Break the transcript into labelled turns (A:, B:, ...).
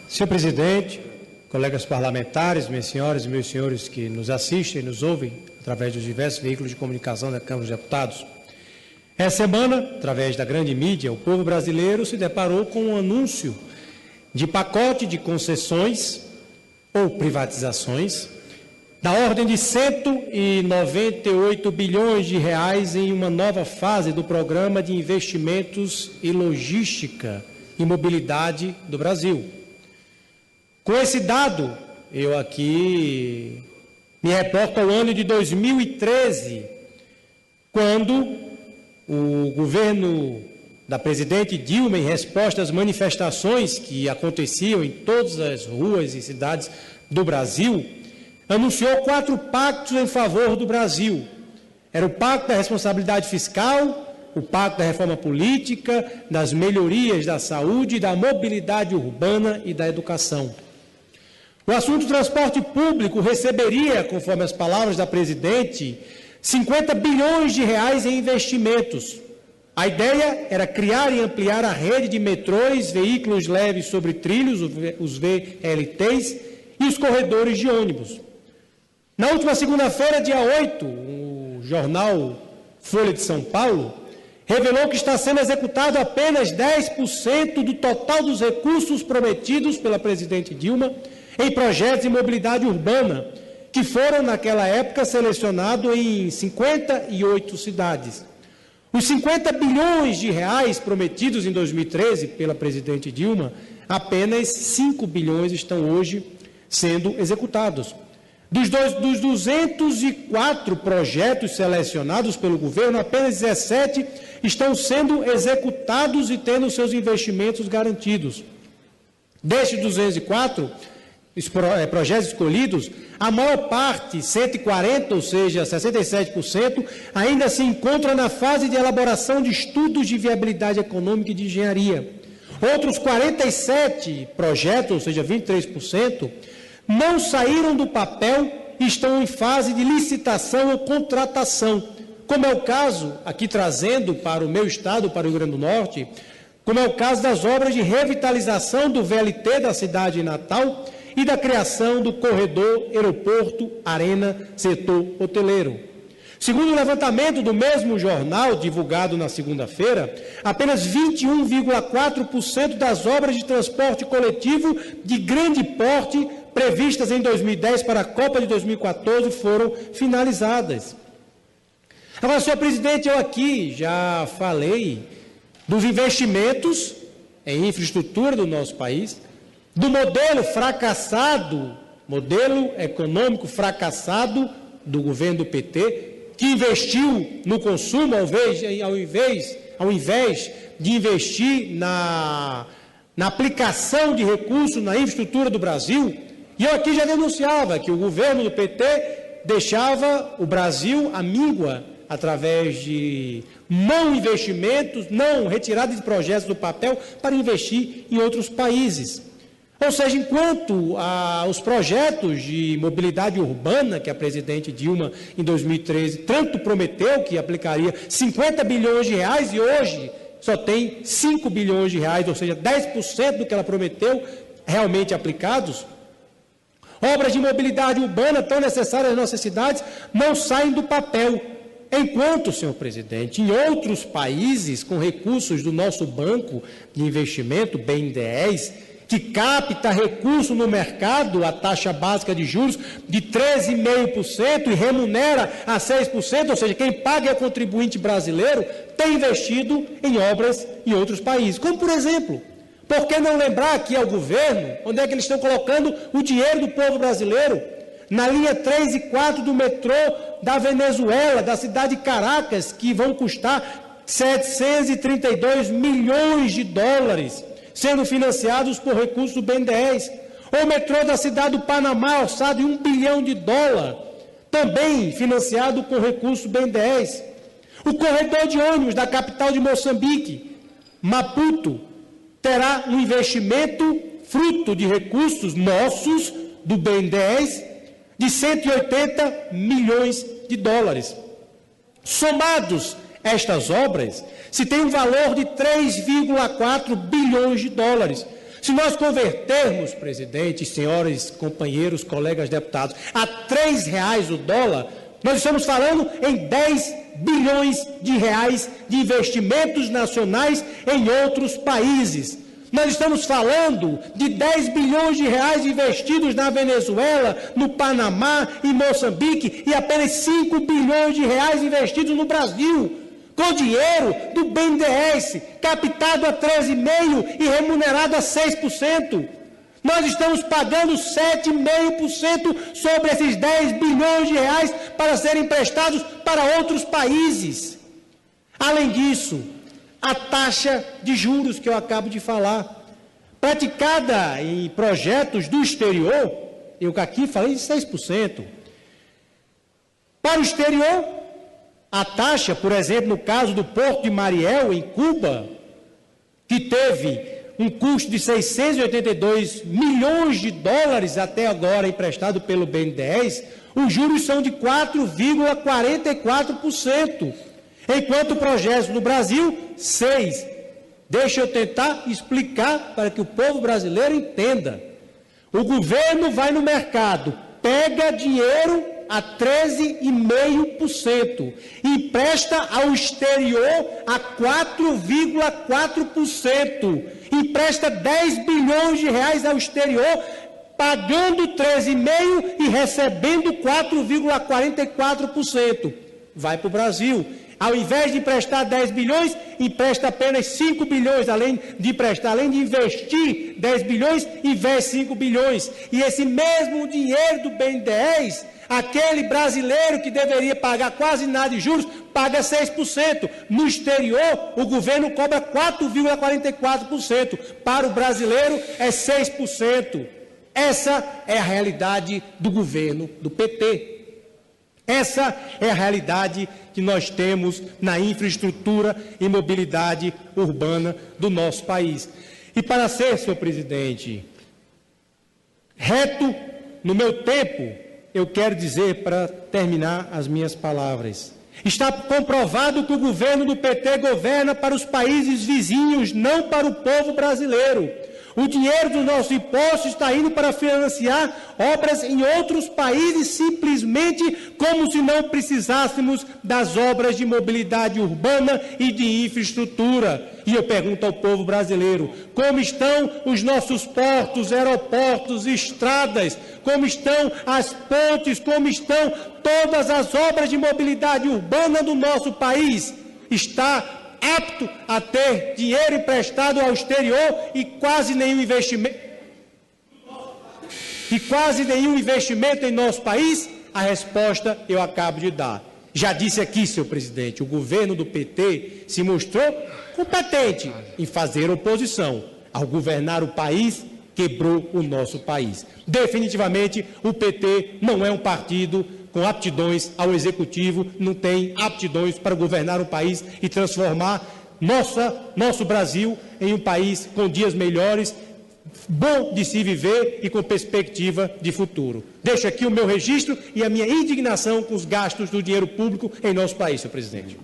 A: Senhor presidente, colegas parlamentares, minhas senhoras e meus senhores que nos assistem e nos ouvem através dos diversos veículos de comunicação da Câmara dos Deputados. Essa semana, através da grande mídia, o povo brasileiro se deparou com um anúncio de pacote de concessões ou privatizações da ordem de 198 bilhões de reais em uma nova fase do Programa de Investimentos e Logística e Mobilidade do Brasil. Com esse dado, eu aqui me reporto ao ano de 2013, quando o governo da presidente Dilma, em resposta às manifestações que aconteciam em todas as ruas e cidades do Brasil, anunciou 4 pactos em favor do Brasil. Era o Pacto da Responsabilidade Fiscal, o Pacto da Reforma Política, das melhorias da saúde, da mobilidade urbana e da educação. O assunto do transporte público receberia, conforme as palavras da presidente, 50 bilhões de reais em investimentos. A ideia era criar e ampliar a rede de metrôs, veículos leves sobre trilhos, os VLTs, e os corredores de ônibus. Na última segunda-feira, dia 8, o jornal Folha de São Paulo revelou que está sendo executado apenas 10% do total dos recursos prometidos pela presidente Dilma em projetos de mobilidade urbana, que foram, naquela época, selecionados em 58 cidades. Os 50 bilhões de reais prometidos em 2013 pela presidente Dilma, apenas 5 bilhões estão hoje sendo executados. Dos 204 projetos selecionados pelo governo, apenas 17 estão sendo executados e tendo seus investimentos garantidos. Destes 204 projetos escolhidos, a maior parte, 140, ou seja, 67%, ainda se encontra na fase de elaboração de estudos de viabilidade econômica e de engenharia. Outros 47 projetos, ou seja, 23%, não saíram do papel e estão em fase de licitação ou contratação, como é o caso, aqui trazendo para o meu estado, para o Rio Grande do Norte, como é o caso das obras de revitalização do VLT da cidade de Natal e da criação do corredor aeroporto, arena, setor hoteleiro. Segundo o levantamento do mesmo jornal, divulgado na segunda-feira, apenas 21,4% das obras de transporte coletivo de grande porte previstas em 2010 para a Copa de 2014 foram finalizadas. Agora, senhor presidente, eu aqui já falei dos investimentos em infraestrutura do nosso país, do modelo fracassado, modelo econômico fracassado do governo do PT, que investiu no consumo ao invés de investir na aplicação de recursos na infraestrutura do Brasil. E eu aqui já denunciava que o governo do PT deixava o Brasil à míngua através de não investimentos, não retirada de projetos do papel para investir em outros países. Ou seja, enquanto os projetos de mobilidade urbana que a presidente Dilma, em 2013, tanto prometeu que aplicaria 50 bilhões de reais e hoje só tem 5 bilhões de reais, ou seja, 10% do que ela prometeu realmente aplicados, obras de mobilidade urbana tão necessárias às nossas cidades não saem do papel. Enquanto, senhor presidente, em outros países, com recursos do nosso Banco de Investimento, BNDES, que capta recurso no mercado, a taxa básica de juros de 13,5% e remunera a 6%, ou seja, quem paga é o contribuinte brasileiro, tem investido em obras em outros países. Como, por exemplo, por que não lembrar aqui ao governo onde é que eles estão colocando o dinheiro do povo brasileiro? Na linha 3 e 4 do metrô da Venezuela, da cidade de Caracas, que vão custar 732 milhões de dólares, sendo financiados por recursos do BNDES. Ou o metrô da cidade do Panamá, orçado em $1 bilhão, também financiado com recursos do BNDES. O corredor de ônibus da capital de Moçambique, Maputo, terá um investimento fruto de recursos nossos, do BNDES, de 180 milhões de dólares. Somados estas obras, se tem um valor de 3,4 bilhões de dólares. Se nós convertermos, presidente, senhores, companheiros, colegas deputados, a R$3 o dólar, nós estamos falando em 10 bilhões de reais de investimentos nacionais em outros países. Nós estamos falando de 10 bilhões de reais investidos na Venezuela, no Panamá e Moçambique e apenas 5 bilhões de reais investidos no Brasil, com dinheiro do BNDES, captado a 13,5% e remunerado a 6%. Nós estamos pagando 7,5% sobre esses 10 bilhões de reais para serem emprestados para outros países. Além disso, a taxa de juros que eu acabo de falar, praticada em projetos do exterior, eu aqui falei de 6%. Para o exterior, a taxa, por exemplo, no caso do Porto de Mariel, em Cuba, que teve um custo de 682 milhões de dólares até agora emprestado pelo BNDES, os juros são de 4,44%, enquanto projetos no Brasil, 6%. Deixa eu tentar explicar para que o povo brasileiro entenda. O governo vai no mercado, pega dinheiro a 13,5%, empresta ao exterior a 4,4%, empresta 10 bilhões de reais ao exterior, pagando 13,5% e recebendo 4,44%. Vai para o Brasil. Ao invés de emprestar 10 bilhões, empresta apenas 5 bilhões, além de investir 10 bilhões, investe 5 bilhões. E esse mesmo dinheiro do BNDES, aquele brasileiro que deveria pagar quase nada de juros, paga 6%. No exterior, o governo cobra 4,44%. Para o brasileiro, é 6%. Essa é a realidade do governo do PT. Essa é a realidade que nós temos na infraestrutura e mobilidade urbana do nosso país. E para ser, senhor presidente, reto no meu tempo, eu quero dizer, para terminar as minhas palavras, está comprovado que o governo do PT governa para os países vizinhos, não para o povo brasileiro. O dinheiro dos nossos impostos está indo para financiar obras em outros países, simplesmente como se não precisássemos das obras de mobilidade urbana e de infraestrutura. E eu pergunto ao povo brasileiro, como estão os nossos portos, aeroportos, estradas, como estão as pontes, como estão todas as obras de mobilidade urbana do nosso país? Está apto a ter dinheiro emprestado ao exterior e quase nenhum investimento em nosso país? A resposta eu acabo de dar. Já disse aqui, senhor presidente, o governo do PT se mostrou competente em fazer oposição. Ao governar o país, quebrou o nosso país. Definitivamente, o PT não é um partido com aptidões ao executivo, não tem aptidões para governar o país e transformar nosso Brasil em um país com dias melhores, bom de se viver e com perspectiva de futuro. Deixo aqui o meu registro e a minha indignação com os gastos do dinheiro público em nosso país, senhor presidente.